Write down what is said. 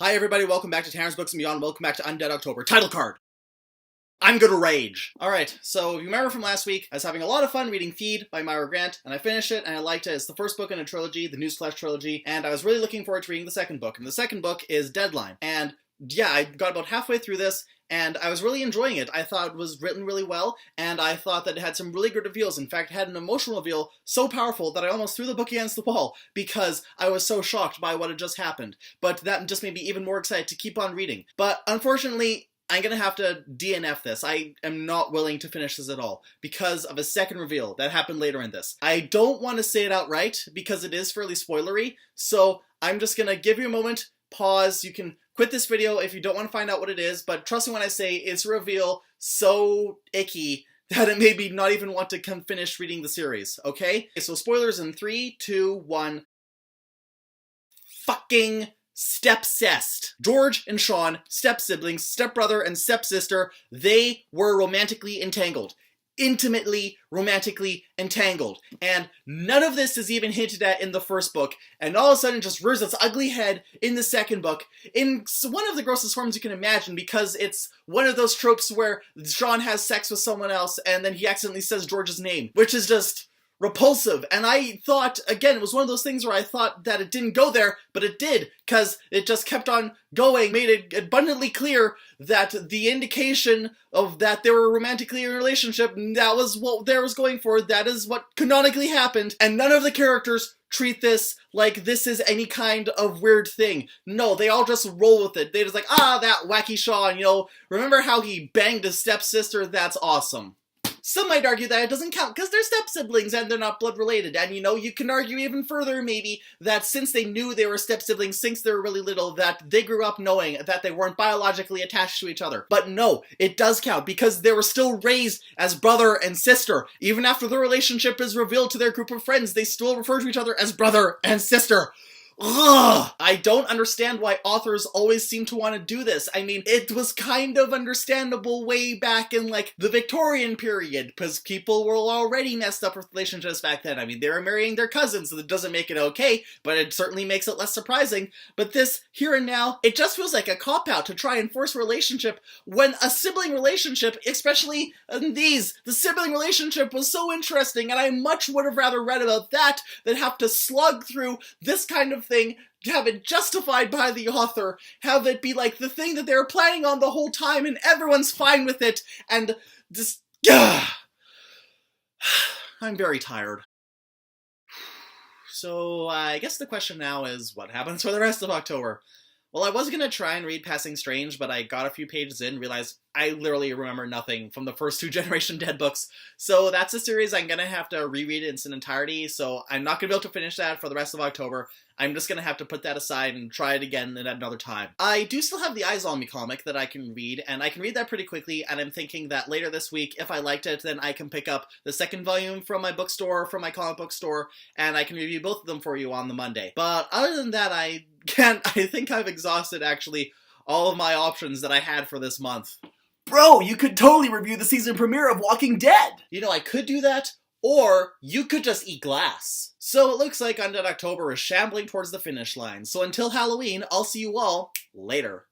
Hi everybody, welcome back to Tanner's Books and Beyond, welcome back to Undead October. Title card! I'm gonna rage! Alright, so if you remember from last week, I was having a lot of fun reading Feed by Myra Grant, and I finished it and I liked it. It's the first book in a trilogy, the Newsflesh trilogy, and I was really looking forward to reading the second book. And the second book is Deadline. And yeah, I got about halfway through this, and I was really enjoying it. I thought it was written really well, and I thought that it had some really good reveals. In fact, it had an emotional reveal so powerful that I almost threw the book against the wall because I was so shocked by what had just happened. But that just made me even more excited to keep on reading. But unfortunately, I'm gonna have to DNF this. I am not willing to finish this at all because of a second reveal that happened later in this. I don't want to say it outright because it is fairly spoilery, so I'm just gonna give you a moment, pause, you can quit this video if you don't want to find out what it is, but trust me when I say it's a reveal so icky that it made me not even want to finish reading the series, okay? So spoilers in 3, 2, 1. Fucking stepcest. George and Sean, step-siblings, stepbrother and stepsister, they were romantically entangled. Intimately, romantically entangled. And none of this is even hinted at in the first book, and all of a sudden just rears its ugly head in the second book, in one of the grossest forms you can imagine, because it's one of those tropes where Sean has sex with someone else and then he accidentally says George's name, which is just repulsive. And I thought, again, it was one of those things where I thought that it didn't go there, but it did, because it just kept on going, made it abundantly clear that the indication of that they were romantically in a relationship, that was what there was going for, that is what canonically happened, and none of the characters treat this like this is any kind of weird thing. No, they all just roll with it. They just like, that wacky Sean, you know, remember how he banged his stepsister? That's awesome. Some might argue that it doesn't count because they're step-siblings and they're not blood-related. And, you know, you can argue even further, maybe, that since they knew they were step-siblings since they were really little, that they grew up knowing that they weren't biologically attached to each other. But no, it does count because they were still raised as brother and sister. Even after the relationship is revealed to their group of friends, they still refer to each other as brother and sister. Ugh! I don't understand why authors always seem to want to do this. I mean, it was kind of understandable way back in, like, the Victorian period, because people were already messed up with relationships back then. I mean, they were marrying their cousins, so that doesn't make it okay, but it certainly makes it less surprising. But this, here and now, it just feels like a cop-out to try and force a relationship when a sibling relationship, especially in these, the sibling relationship was so interesting, and I much would have rather read about that than have to slug through this kind of thing, have it justified by the author, have it be like the thing that they were planning on the whole time and everyone's fine with it, and just, I'm very tired. So I guess the question now is, what happens for the rest of October? Well, I was going to try and read Passing Strange, but I got a few pages in, realized I literally remember nothing from the first two Generation Dead books. So that's a series I'm going to have to reread in its entirety, so I'm not going to be able to finish that for the rest of October. I'm just going to have to put that aside and try it again at another time. I do still have the Eyes on Me comic that I can read, and I can read that pretty quickly, and I'm thinking that later this week, if I liked it, then I can pick up the second volume from my bookstore, from my comic book store, and I can review both of them for you on the Monday. But other than that, I think I've exhausted, actually, all of my options that I had for this month. Bro, you could totally review the season premiere of Walking Dead! You know, I could do that, or you could just eat glass. So it looks like Undead October is shambling towards the finish line. So until Halloween, I'll see you all later.